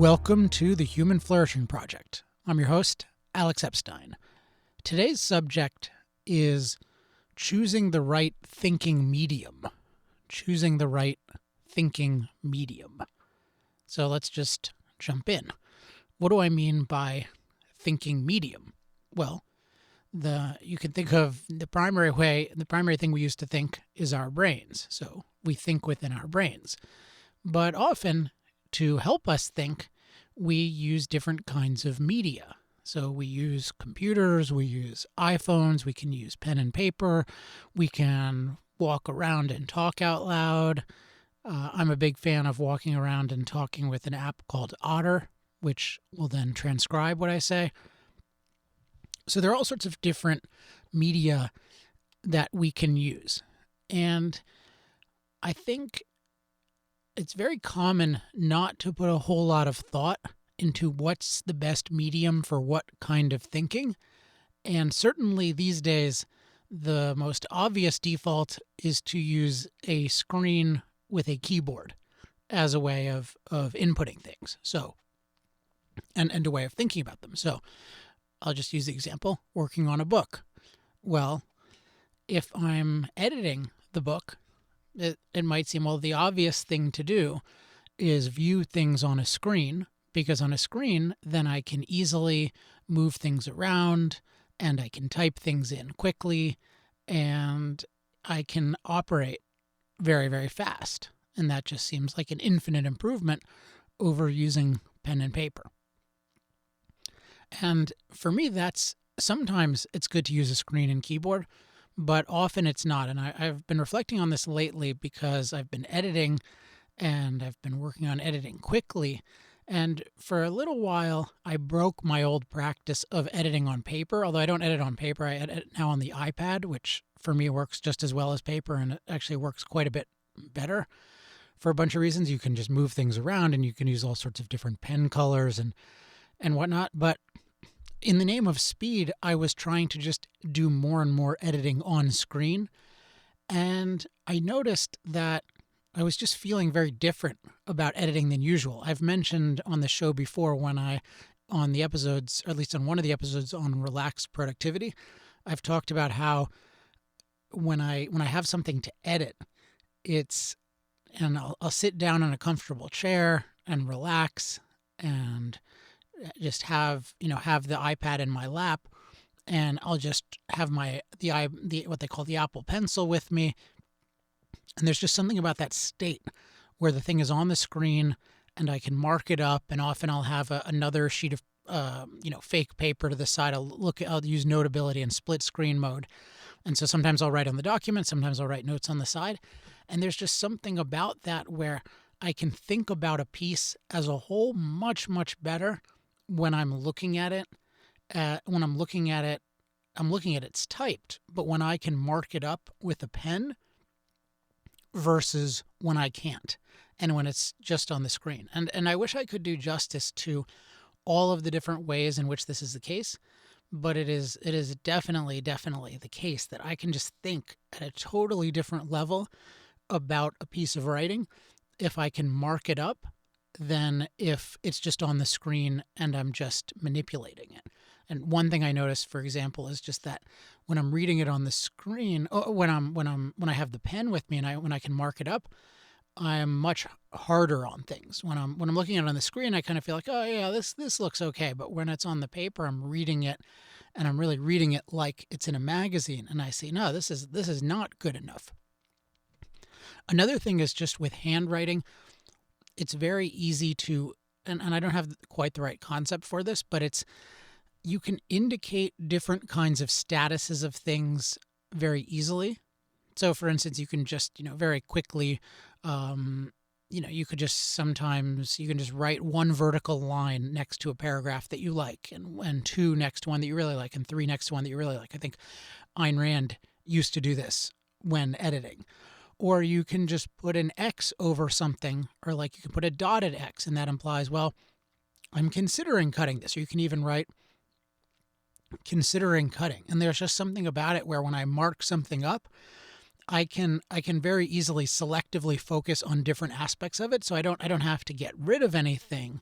Welcome to the Human Flourishing Project. I'm your host, Alex Epstein. Today's subject is choosing the right thinking medium. Choosing the right thinking medium. So let's just jump in. What do I mean by thinking medium? Well, you can think of the primary thing we use to think is our brains. So we think within our brains. But often, to help us think, we use different kinds of media. So we use computers, we use iPhones, we can use pen and paper, we can walk around and talk out loud. I'm a big fan of walking around and talking with an app called Otter, which will then transcribe what I say. So there are all sorts of different media that we can use. And I think it's very common not to put a whole lot of thought into what's the best medium for what kind of thinking. And certainly these days, the most obvious default is to use a screen with a keyboard as a way of inputting things. So, and a way of thinking about them. So I'll just use the example, working on a book. Well, if I'm editing the book, it might seem, well, the obvious thing to do is view things on a screen, because on a screen, then I can easily move things around and I can type things in quickly and I can operate very, very fast. And that just seems like an infinite improvement over using pen and paper. And for me, sometimes it's good to use a screen and keyboard, but often it's not. And I've been reflecting on this lately because I've been editing and I've been working on editing quickly. And for a little while, I broke my old practice of editing on paper. Although I don't edit on paper, I edit now on the iPad, which for me works just as well as paper, and it actually works quite a bit better for a bunch of reasons. You can just move things around and you can use all sorts of different pen colors and whatnot. But in the name of speed, I was trying to just do more and more editing on screen. And I noticed that I was just feeling very different about editing than usual. I've mentioned on the show before on the episodes, or at least on one of the episodes on relaxed productivity, I've talked about how when I have something to edit, I'll sit down in a comfortable chair and relax and just have the iPad in my lap, and I'll just have the what they call the Apple Pencil with me. And there's just something about that state where the thing is on the screen and I can mark it up, and often I'll have another sheet of fake paper to the side. I'll use Notability and split screen mode. And so sometimes I'll write on the document, sometimes I'll write notes on the side. And there's just something about that where I can think about a piece as a whole much, much better when I'm looking at it. When I'm looking at it, it's typed. But when I can mark it up with a pen versus when I can't, and when it's just on the screen. And I wish I could do justice to all of the different ways in which this is the case, but it is definitely the case that I can just think at a totally different level about a piece of writing if I can mark it up than if it's just on the screen and I'm just manipulating it. And one thing I noticed, for example, is just that when I'm reading it on the screen, when I have the pen with me and when I can mark it up, I'm much harder on things. When I'm looking at it on the screen, I kind of feel like, oh yeah, this looks okay. But when it's on the paper, I'm reading it, and I'm really reading it like it's in a magazine, and I see, no, this is not good enough. Another thing is just with handwriting, it's very easy to, and I don't have quite the right concept for this, but you can indicate different kinds of statuses of things very easily. So for instance, you can just, very quickly, you can just write one vertical line next to a paragraph that you like, and two next to one that you really like, and three next to one that you really like. I think Ayn Rand used to do this when editing. Or you can just put an X over something, or you can put a dotted X, and that implies, well, I'm considering cutting this. Or you can even write considering cutting. And there's just something about it where when I mark something up, I can very easily selectively focus on different aspects of it. So I don't have to get rid of anything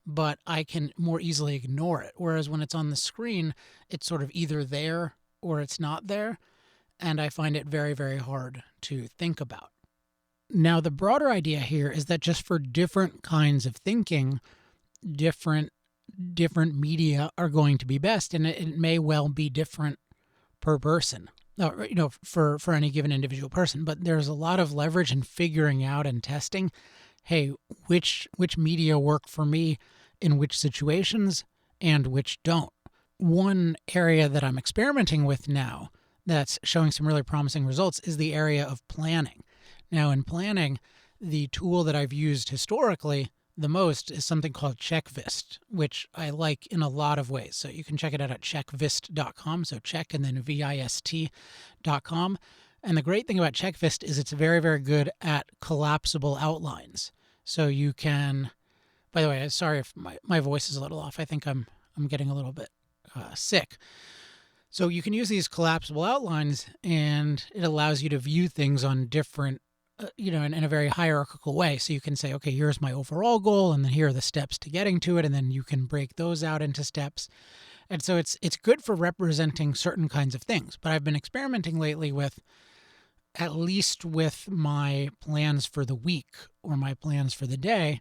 but I can more easily ignore it. Whereas when it's on the screen, it's sort of either there or it's not there. And I find it very, very hard to think about. Now, the broader idea here is that just for different kinds of thinking, different media are going to be best, and it may well be different per person, for any given individual person. But there's a lot of leverage in figuring out and testing, hey, which media work for me in which situations and which don't. One area that I'm experimenting with now that's showing some really promising results is the area of planning. Now, in planning, the tool that I've used historically the most is something called Checkvist, which I like in a lot of ways. So you can check it out at checkvist.com. So check and then VIST.com. And the great thing about Checkvist is it's very, very good at collapsible outlines. So you can, by the way, sorry if my voice is a little off. I think I'm getting a little bit sick. So you can use these collapsible outlines, and it allows you to view things on different, in a very hierarchical way. So you can say, okay, here's my overall goal, and then here are the steps to getting to it, and then you can break those out into steps. And so it's good for representing certain kinds of things. But I've been experimenting lately with, at least with my plans for the week or my plans for the day,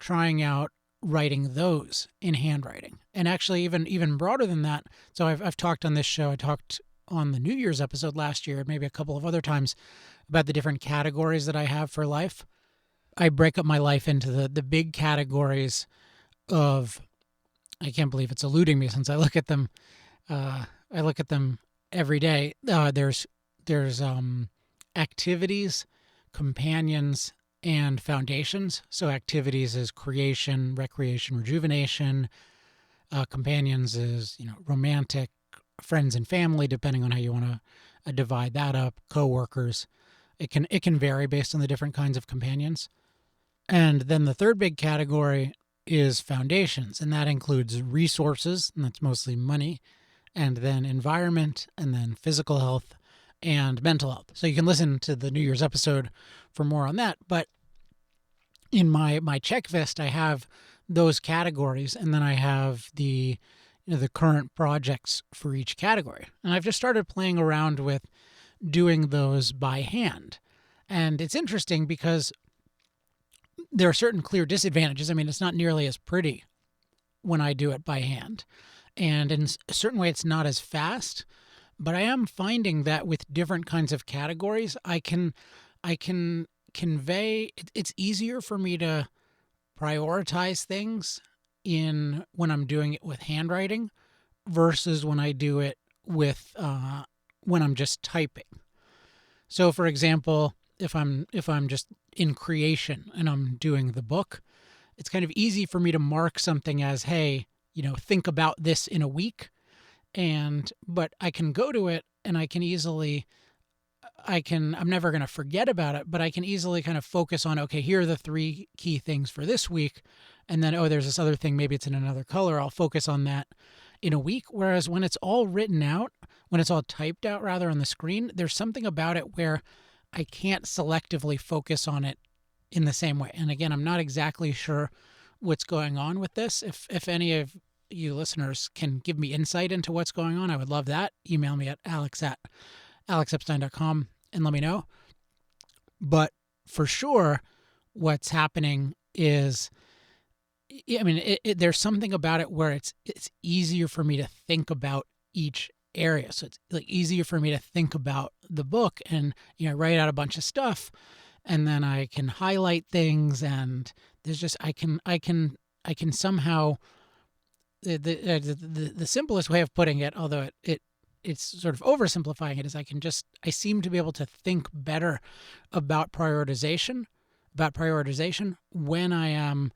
trying out writing those in handwriting. And actually even broader than that. So I've talked on this show, I talked on the New Year's episode last year, maybe a couple of other times, about the different categories that I have for life. I break up my life into the big categories of, I can't believe it's eluding me since I look at them. I look at them every day. There's activities, companions, and foundations. So activities is creation, recreation, rejuvenation. Companions is, romantic, friends and family, depending on how you want to divide that up. Coworkers. It can vary based on the different kinds of companions. And then the third big category is foundations, and that includes resources, and that's mostly money, and then environment, and then physical health, and mental health. So you can listen to the New Year's episode for more on that. But in my checklist, I have those categories, and then I have the current projects for each category. And I've just started playing around with doing those by hand. And it's interesting because there are certain clear disadvantages. I mean, it's not nearly as pretty when I do it by hand. And in a certain way, it's not as fast. But I am finding that with different kinds of categories, I can convey, it's easier for me to prioritize things when I'm doing it with handwriting versus when I do it with when I'm just typing. So, for example, if I'm just in creation and I'm doing the book, it's kind of easy for me to mark something as, hey, think about this in a week. But I can go to it and I'm never going to forget about it, but I can easily kind of focus on, okay, here are the 3 key things for this week. And then, there's this other thing, maybe it's in another color. I'll focus on that in a week. Whereas when it's all written out, when it's all typed out rather on the screen, there's something about it where I can't selectively focus on it in the same way. And again, I'm not exactly sure what's going on with this. If any of you listeners can give me insight into what's going on, I would love that. Email me at alex@alexepstein.com and let me know. But for sure, what's happening is, there's something about it where it's easier for me to think about each area. So it's like easier for me to think about the book and, write out a bunch of stuff, and then I can highlight things, and there's just, I can somehow, the simplest way of putting it, although it's sort of oversimplifying it, is I seem to be able to think better about prioritization when I am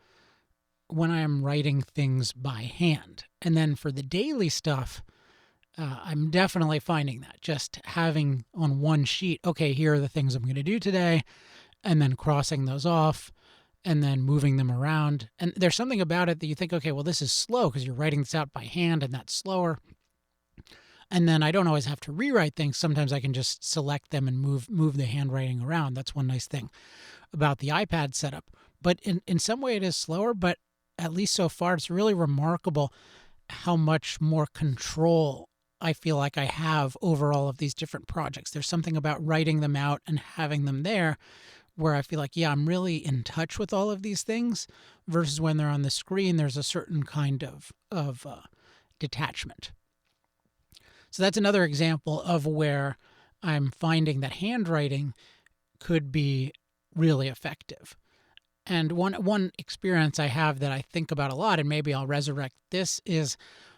writing things by hand. And then for the daily stuff, I'm definitely finding that just having on one sheet, okay, here are the things I'm going to do today, and then crossing those off and then moving them around. And there's something about it that you think, okay, well, this is slow because you're writing this out by hand and that's slower. And then I don't always have to rewrite things. Sometimes I can just select them and move the handwriting around. That's one nice thing about the iPad setup. But in some way it is slower, but at least so far, it's really remarkable how much more control I feel like I have over all of these different projects. There's something about writing them out and having them there where I feel like, yeah, I'm really in touch with all of these things versus when they're on the screen, there's a certain kind of detachment. So that's another example of where I'm finding that handwriting could be really effective. And one experience I have that I think about a lot, and maybe I'll resurrect this, is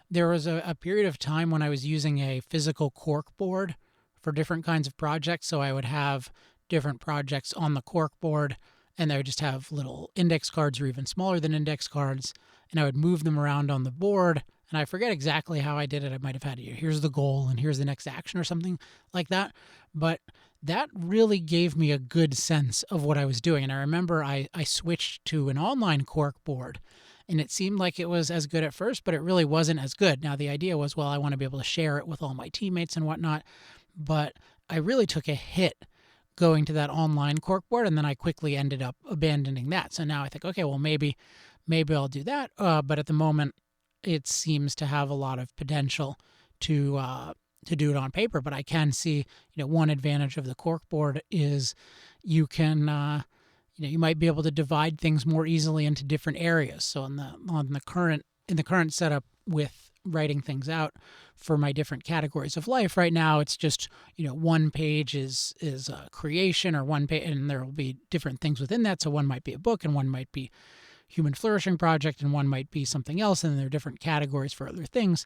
there was a period of time when I was using a physical cork board for different kinds of projects. So I would have different projects on the cork board, and I would just have little index cards or even smaller than index cards, and I would move them around on the board. And I forget exactly how I did it. I might have had, here's the goal and here's the next action or something like that. But that really gave me a good sense of what I was doing. And I remember I switched to an online cork board, and it seemed like it was as good at first, but it really wasn't as good. Now, the idea was, well, I want to be able to share it with all my teammates and whatnot. But I really took a hit going to that online corkboard, and then I quickly ended up abandoning that. So now I think, okay, well, maybe I'll do that. But at the moment, it seems to have a lot of potential to do it on paper. But I can see, one advantage of the corkboard is you can, you might be able to divide things more easily into different areas. So in the current setup with writing things out for my different categories of life right now, it's just, one page is creation, or one page, and there will be different things within that. So one might be a book, and one might be Human Flourishing Project, and one might be something else, and there are different categories for other things.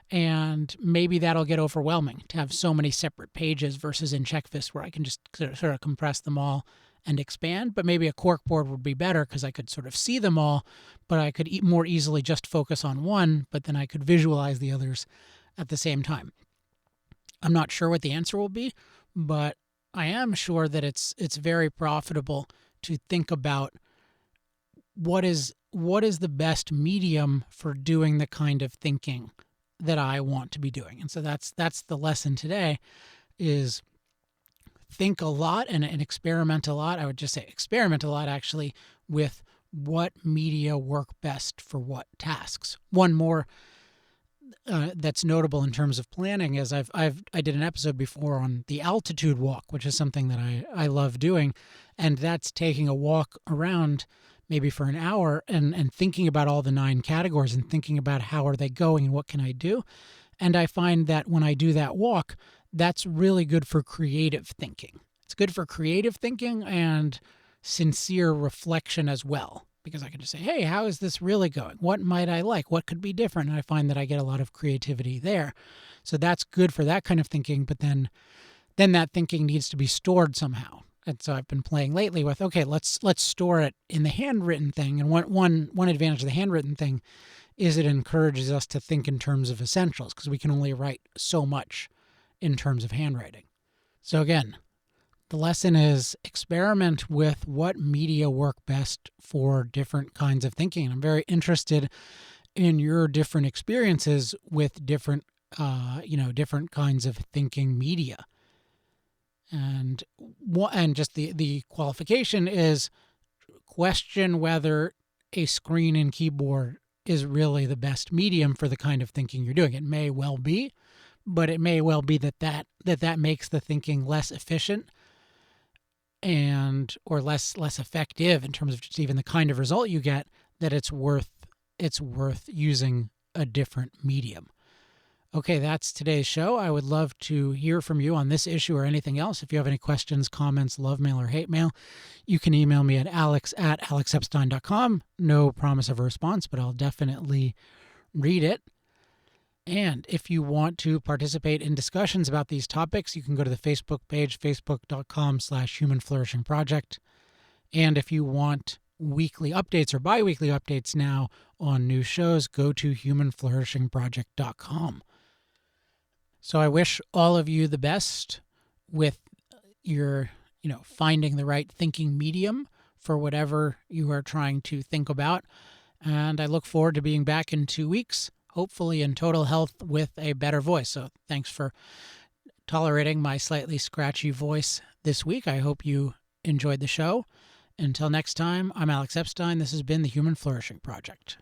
And maybe that'll get overwhelming to have so many separate pages versus in Checkfist where I can just sort of compress them all and expand. But maybe a corkboard would be better because I could sort of see them all, but I could more easily just focus on one, but then I could visualize the others at the same time. I'm not sure what the answer will be, but I am sure that it's very profitable to think about what is the best medium for doing the kind of thinking that I want to be doing. And so that's the lesson today, is think a lot and experiment a lot. I would just say experiment a lot, actually, with what media work best for what tasks. One more that's notable in terms of planning is I did an episode before on the altitude walk, which is something that I love doing, and that's taking a walk around maybe for an hour and thinking about all the 9 categories and thinking about how are they going and what can I do. And I find that when I do that walk, that's really good for creative thinking. It's good for creative thinking and sincere reflection as well, because I can just say, hey, how is this really going? What might I like? What could be different? And I find that I get a lot of creativity there. So that's good for that kind of thinking, but then that thinking needs to be stored somehow. And so I've been playing lately with, okay, let's store it in the handwritten thing. And one advantage of the handwritten thing is it encourages us to think in terms of essentials, because we can only write so much in terms of handwriting. So again, the lesson is experiment with what media work best for different kinds of thinking. And I'm very interested in your different experiences with different kinds of thinking media. And just the qualification is question whether a screen and keyboard is really the best medium for the kind of thinking you're doing. It may well be, but it may well be that makes the thinking less efficient or less effective in terms of just even the kind of result you get, that it's worth using a different medium. Okay, that's today's show. I would love to hear from you on this issue or anything else. If you have any questions, comments, love mail, or hate mail, you can email me at alex@alexepstein.com. No promise of a response, but I'll definitely read it. And if you want to participate in discussions about these topics, you can go to the Facebook page, facebook.com/Human Flourishing Project. And if you want weekly updates or bi-weekly updates now on new shows, go to humanflourishingproject.com. So I wish all of you the best with your, finding the right thinking medium for whatever you are trying to think about. And I look forward to being back in 2 weeks, hopefully in total health with a better voice. So thanks for tolerating my slightly scratchy voice this week. I hope you enjoyed the show. Until next time, I'm Alex Epstein. This has been the Human Flourishing Project.